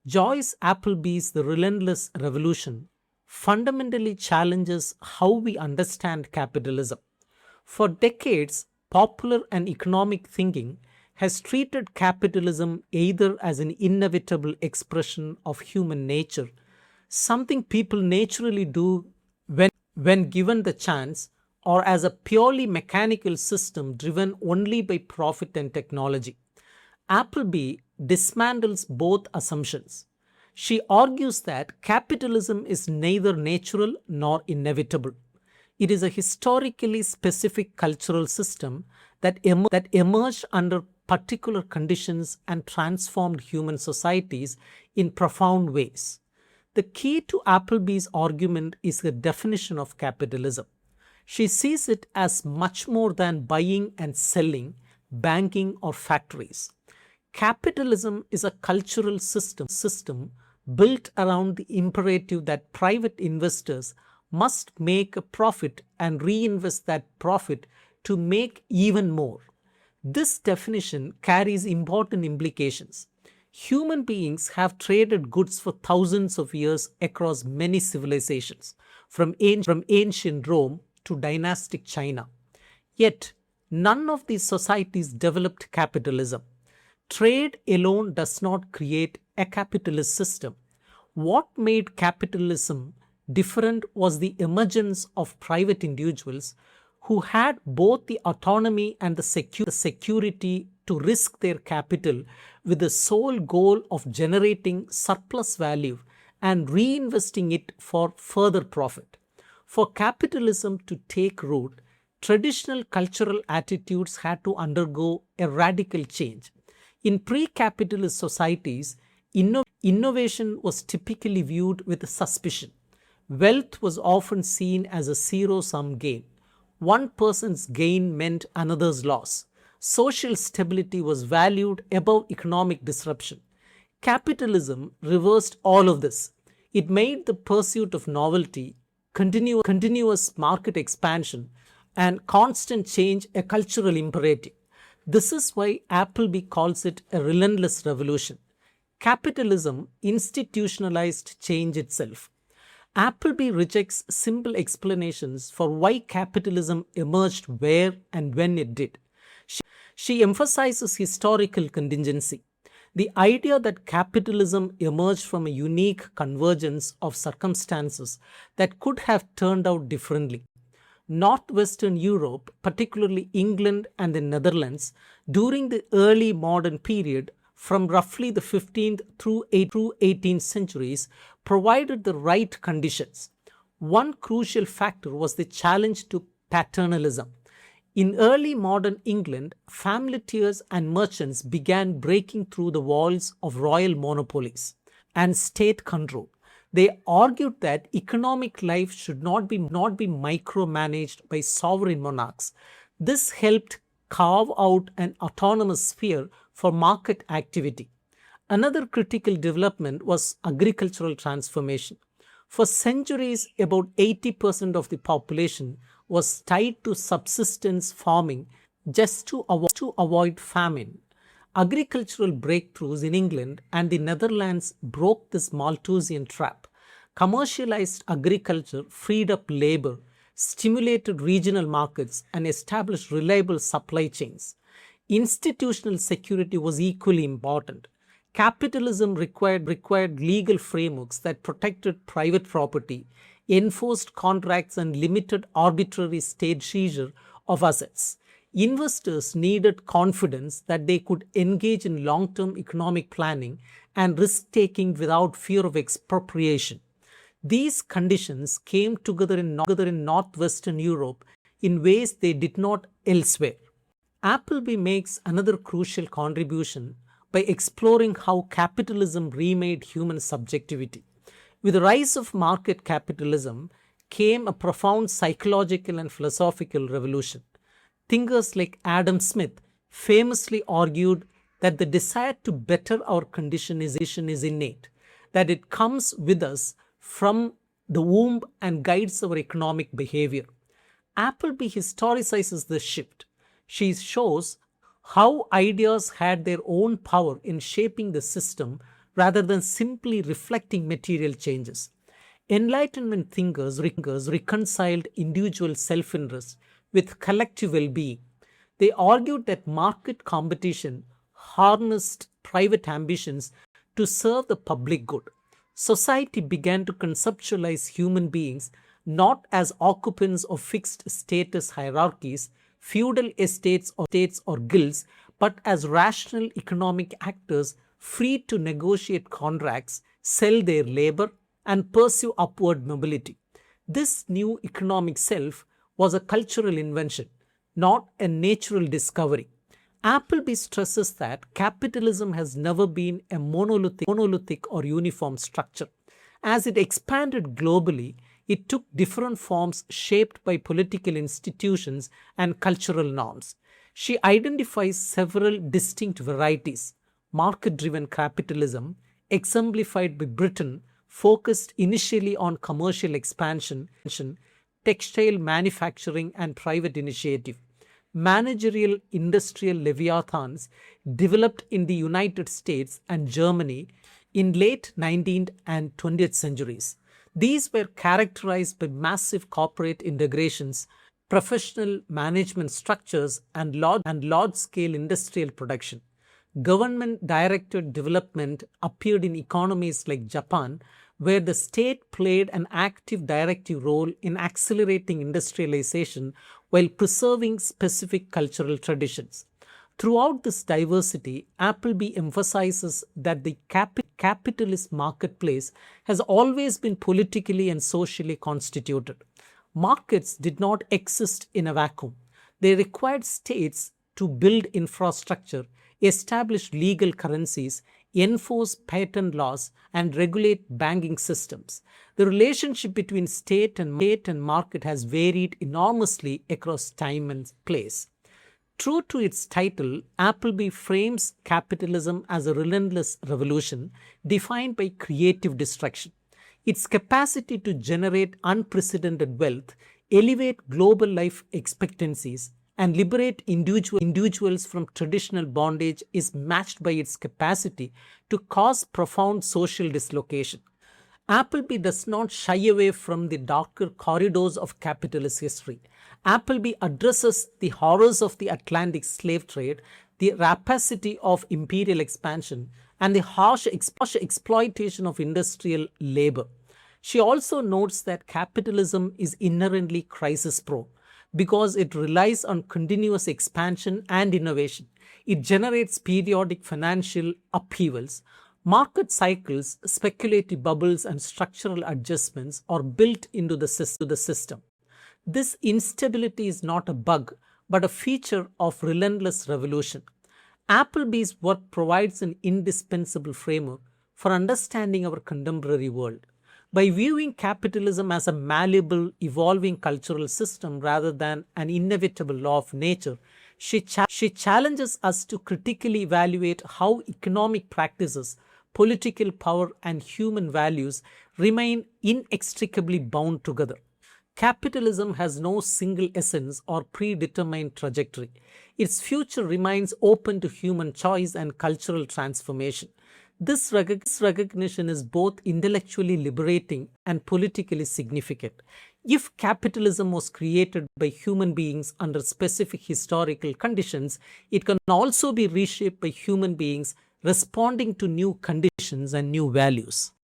Joyce Appleby's The Relentless Revolution fundamentally challenges how we understand capitalism. For decades, popular and economic thinking has treated capitalism either as an inevitable expression of human nature, something people naturally do when given the chance, or as a purely mechanical system driven only by profit and technology. Appleby dismantles both assumptions. She argues that capitalism is neither natural nor inevitable. It is a historically specific cultural system that emerged under particular conditions and transformed human societies in profound ways. The key to Appleby's argument is the definition of capitalism. She sees it as much more than buying and selling, banking, or factories. Capitalism is a cultural system built around the imperative that private investors must make a profit and reinvest that profit to make even more. This definition carries important implications. Human beings have traded goods for thousands of years across many civilizations, from ancient Rome to dynastic China. Yet, none of these societies developed capitalism. Trade alone does not create a capitalist system. What made capitalism different was the emergence of private individuals who had both the autonomy and the security to risk their capital with the sole goal of generating surplus value and reinvesting it for further profit. For capitalism to take root, traditional cultural attitudes had to undergo a radical change. In pre capitalist societies, innovation was typically viewed with suspicion. Wealth was often seen as a zero sum game. One person's gain meant another's loss. Social stability was valued above economic disruption. Capitalism reversed all of this. It made the pursuit of novelty, continuous market expansion, and constant change a cultural imperative. This is why Appleby calls it a relentless revolution. Capitalism institutionalized change itself. Appleby rejects simple explanations for why capitalism emerged where and when it did. She emphasizes historical contingency. The idea that capitalism emerged from a unique convergence of circumstances that could have turned out differently. Northwestern Europe, particularly England and the Netherlands, during the early modern period from roughly the 15th through 18th centuries, provided the right conditions. One crucial factor was the challenge to paternalism. In early modern England, familiteers and merchants began breaking through the walls of royal monopolies and state control. They argued that economic life should not be micromanaged by sovereign monarchs. This helped carve out an autonomous sphere for market activity. Another critical development was agricultural transformation. For centuries, about 80% of the population was tied to subsistence farming just to avoid famine. Agricultural breakthroughs in England and the Netherlands broke this Malthusian trap. Commercialized agriculture freed up labor, stimulated regional markets, and established reliable supply chains. Institutional security was equally important. Capitalism required legal frameworks that protected private property, enforced contracts, and limited arbitrary state seizure of assets. Investors needed confidence that they could engage in long-term economic planning and risk-taking without fear of expropriation. These conditions came together in Northwestern Europe in ways they did not elsewhere. Appleby makes another crucial contribution by exploring how capitalism remade human subjectivity. With the rise of market capitalism came a profound psychological and philosophical revolution. Thinkers like Adam Smith famously argued that the desire to better our condition is innate, that it comes with us from the womb and guides our economic behavior. Appleby historicizes this shift. She shows how ideas had their own power in shaping the system rather than simply reflecting material changes. Enlightenment thinkers reconciled individual self interest with collective well being. They argued that market competition harnessed private ambitions to serve the public good. Society began to conceptualize human beings not as occupants of fixed status hierarchies, feudal estates or guilds, but as rational economic actors free to negotiate contracts, sell their labor, and pursue upward mobility. This new economic self was a cultural invention, not a natural discovery. Appleby stresses that capitalism has never been a monolithic or uniform structure. As it expanded globally, it took different forms shaped by political institutions and cultural norms. She identifies several distinct varieties. Market driven capitalism, exemplified by Britain, focused initially on commercial expansion, textile manufacturing, and private initiative. Managerial industrial leviathans developed in the United States and Germany in late 19th and 20th centuries. These were characterized by massive corporate integrations, professional management structures, and large-scale industrial production. Government-directed development appeared in economies like Japan, where the state played an active directive role in accelerating industrialization while preserving specific cultural traditions. Throughout this diversity, Appleby emphasizes that the capitalist marketplace has always been politically and socially constituted. Markets did not exist in a vacuum. They required states to build infrastructure, establish legal currencies, enforce patent laws, and regulate banking systems. The relationship between state and market has varied enormously across time and place. True to its title, Appleby frames capitalism as a relentless revolution defined by creative destruction. Its capacity to generate unprecedented wealth, elevate global life expectancies, and liberate individuals from traditional bondage is matched by its capacity to cause profound social dislocation. Appleby does not shy away from the darker corridors of capitalist history. Appleby addresses the horrors of the Atlantic slave trade, the rapacity of imperial expansion, and the harsh exploitation of industrial labor. She also notes that capitalism is inherently crisis prone because it relies on continuous expansion and innovation. It generates periodic financial upheavals. Market cycles, speculative bubbles, and structural adjustments are built into the system. This instability is not a bug, but a feature of relentless revolution. Appleby's work provides an indispensable framework for understanding our contemporary world. By viewing capitalism as a malleable, evolving cultural system rather than an inevitable law of nature, she challenges us to critically evaluate how economic practices, political power, and human values remain inextricably bound together. Capitalism has no single essence or predetermined trajectory. Its future remains open to human choice and cultural transformation. This recognition is both intellectually liberating and politically significant. If capitalism was created by human beings under specific historical conditions, it can also be reshaped by human beings responding to new conditions and new values.